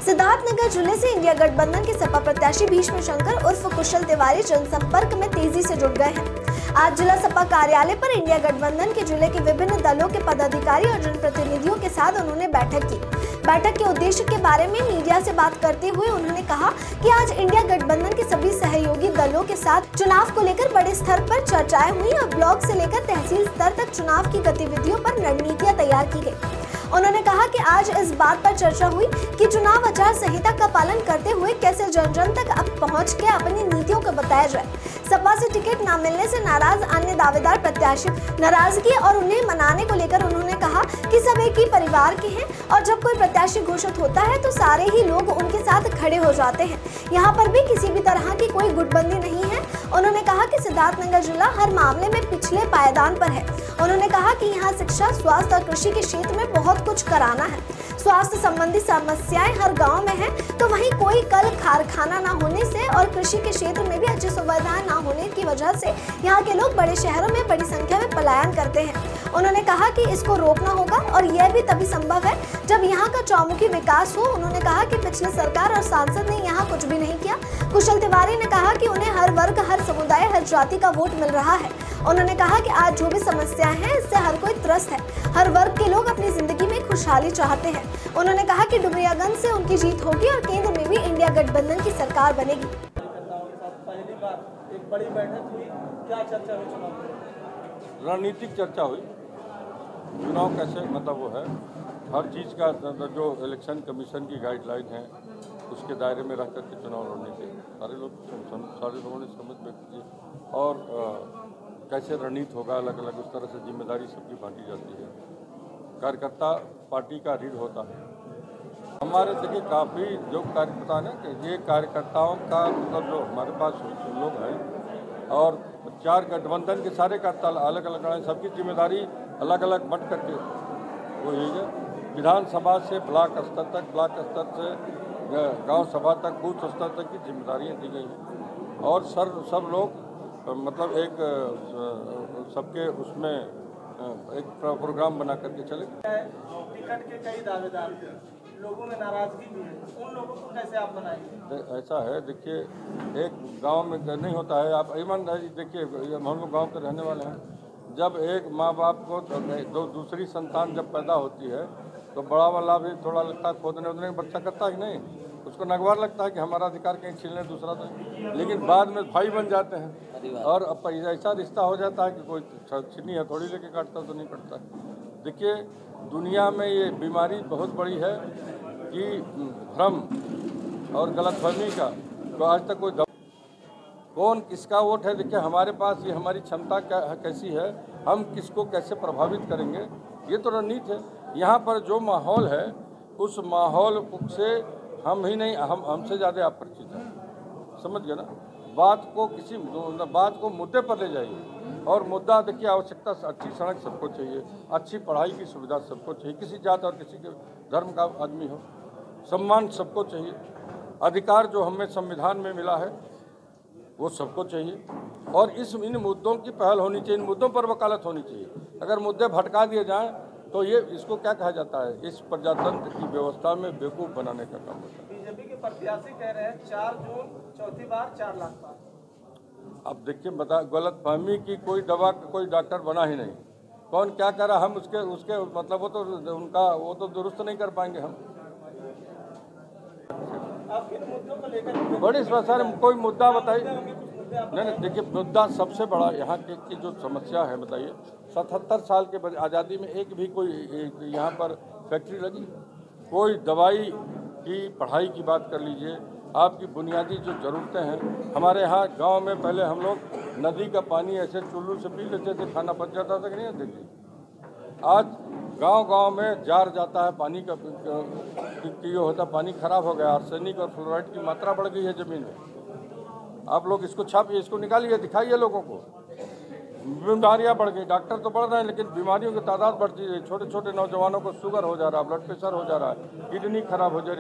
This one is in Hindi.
सिद्धार्थनगर जिले से इंडिया गठबंधन के सपा प्रत्याशी भीष्म शंकर उर्फ कुशल तिवारी जनसंपर्क में तेजी से जुट गए हैं। आज जिला सपा कार्यालय पर इंडिया गठबंधन के जिले के विभिन्न दलों के पदाधिकारी और जनप्रतिनिधियों के साथ उन्होंने बैठक की। बैठक के उद्देश्य के बारे में मीडिया से बात करते हुए उन्होंने कहा कि आज इंडिया गठबंधन के सभी सहयोगी दलों के साथ चुनाव को लेकर बड़े स्तर पर चर्चाएं हुई और ब्लॉक से लेकर तहसील स्तर तक चुनाव की गतिविधियों पर रणनीतियां तैयार की गई। उन्होंने कहा कि आज इस बात पर चर्चा हुई कि चुनाव आचार संहिता का पालन करते हुए कैसे जन जन तक अब पहुंच के अपनी नीतियों को बताया जाए। सपा से टिकट न मिलने से नाराज अन्य दावेदार प्रत्याशी नाराजगी और उन्हें मनाने को लेकर उन्होंने कहा कि सब एक ही परिवार के हैं और जब कोई प्रत्याशी घोषित होता है तो सारे ही लोग उनके साथ खड़े हो जाते हैं। यहाँ पर भी किसी भी तरह की कोई गुटबंदी नहीं है। उन्होंने कहा कि सिद्धार्थनगर जिला हर मामले में पिछले पायदान पर है। उन्होंने कहा कि यहाँ शिक्षा, स्वास्थ्य और कृषि के क्षेत्र में बहुत कुछ कराना है। स्वास्थ्य संबंधी समस्याएं हर गांव में हैं, तो वहीं कोई कल कारखाना न होने से और कृषि के क्षेत्र में भी अच्छी सुविधाएं न होने की वजह से यहाँ के लोग बड़े शहरों में बड़ी संख्या में पलायन करते हैं। उन्होंने कहा कि इसको रोकना होगा और यह भी तभी संभव है जब यहाँ का चौमुखी विकास हो। उन्होंने कहा कि पिछले सरकार और सांसद ने यहाँ कुछ भी नहीं किया। कुशल तिवारी ने कहा कि उन्हें हर वर्ग, हर समुदाय, हर जाति का वोट मिल रहा है। उन्होंने कहा कि आज जो भी समस्याएं हैं इससे हर कोई त्रस्त है। हर वर्ग के लोग अपनी जिंदगी में खुशहाली चाहते हैं। उन्होंने कहा कि डुमरियागंज से उनकी जीत होगी और केंद्र में भी इंडिया गठबंधन की सरकार बनेगी। पहली बार एक बड़ी बैठक हुई, क्या चर्चा हुई? चुनाव रणनीतिक चर्चा हुई। चुनाव कैसे मतलब वो है हर चीज़ का जो इलेक्शन कमीशन की गाइडलाइन है उसके दायरे में रह करके चुनाव लड़ने के सारे लोगों ने समझ व्यक्त की और कैसे रणनीति होगा अलग अलग उस तरह से जिम्मेदारी सबकी बांटी जाती है। कार्यकर्ता पार्टी का रीढ़ होता है। हमारे देखिए काफ़ी जो कार्यकर्ता है कि ये कार्यकर्ताओं का मतलब जो हमारे पास लोग हैं और 4 गठबंधन के सारे कार्यकर्ता अलग अलग हैं, सबकी जिम्मेदारी अलग अलग बंट करके वो यही है। विधानसभा से ब्लॉक स्तर तक, ब्लॉक स्तर से गांव सभा तक, बूथ स्तर तक की जिम्मेदारियाँ दी गई हैं और सब लोग मतलब एक सबके उसमें एक प्रोग्राम बना करके चले। टिकट के कई दावेदार लोगों में नाराजगी भी है, उन लोगों को कैसे आप बनाएंगे? ऐसा है, देखिए एक गांव में नहीं होता है। आप ईमानदारी देखिए, हम लोग गांव के रहने वाले हैं। जब एक माँ बाप को दूसरी संतान जब पैदा होती है तो बड़ा वाला भी थोड़ा लगता है खोदने उदने बच्चा करता है कि नहीं, उसको नगवार लगता है कि हमारा अधिकार कहीं छीन ले दूसरा तो, लेकिन बाद में भाई बन जाते हैं और अब ऐसा रिश्ता हो जाता है कि कोई छीनी हथौड़ी लेके काटता तो नहीं कटता। देखिए दुनिया में ये बीमारी बहुत बड़ी है कि भ्रम और गलतफहमी का, तो आज तक कोई कौन किसका वोट है। देखिए हमारे पास ये हमारी क्षमता कैसी है, हम किसको कैसे प्रभावित करेंगे, ये तो रणनीति है। यहाँ पर जो माहौल है उस माहौल से हम ही नहीं, हमसे ज़्यादा आप परिचित हैं। समझ गए ना? बात को मुद्दे पर ले जाइए और मुद्दा देखिए आवश्यकता अच्छी सड़क सबको चाहिए, अच्छी पढ़ाई की सुविधा सबको चाहिए, किसी जात और किसी के धर्म का आदमी हो, सम्मान सबको चाहिए, अधिकार जो हमें संविधान में मिला है वो सबको चाहिए और इन मुद्दों की पहल होनी चाहिए, इन मुद्दों पर वकालत होनी चाहिए। अगर मुद्दे भटका दिए जाएं तो ये इसको क्या कहा जाता है, इस प्रजातंत्र की व्यवस्था में बेवकूफ़ बनाने का काम होता है। बीजेपी के प्रत्याशी कह रहे हैं 4 जून चौथी बार 4 लाख पार। अब देखिए गलतफहमी की कोई दवा कोई डॉक्टर बना ही नहीं। कौन क्या कह रहा हम उसके मतलब वो तो दुरुस्त नहीं कर पाएंगे हम। आप इन मुद्दों को लेकर बड़ी सर कोई मुद्दा बताइए। नहीं, देखिए मुद्दा सबसे बड़ा यहाँ की जो समस्या है बताइए, 77 साल के आज़ादी में एक भी कोई यहाँ पर फैक्ट्री लगी? कोई दवाई की पढ़ाई की बात कर लीजिए, आपकी बुनियादी जो ज़रूरतें हैं। हमारे यहाँ गांव में पहले हम लोग नदी का पानी ऐसे चुल्लू से पी लेते थे, खाना पच जाता था कि नहीं? देखिए आज गांव में जार जाता है पानी का ये होता, पानी खराब हो गया, आर्सेनिक और फ्लोराइड की मात्रा बढ़ गई है ज़मीन में। आप लोग इसको छापिए, इसको निकालिए, दिखाइए लोगों को। बीमारियां बढ़ गई, डॉक्टर तो बढ़ रहे हैं लेकिन बीमारियों की तादाद बढ़ती है। छोटे छोटे नौजवानों को शुगर हो जा रहा है, ब्लड प्रेशर हो जा रहा है, किडनी खराब हो जा रही है।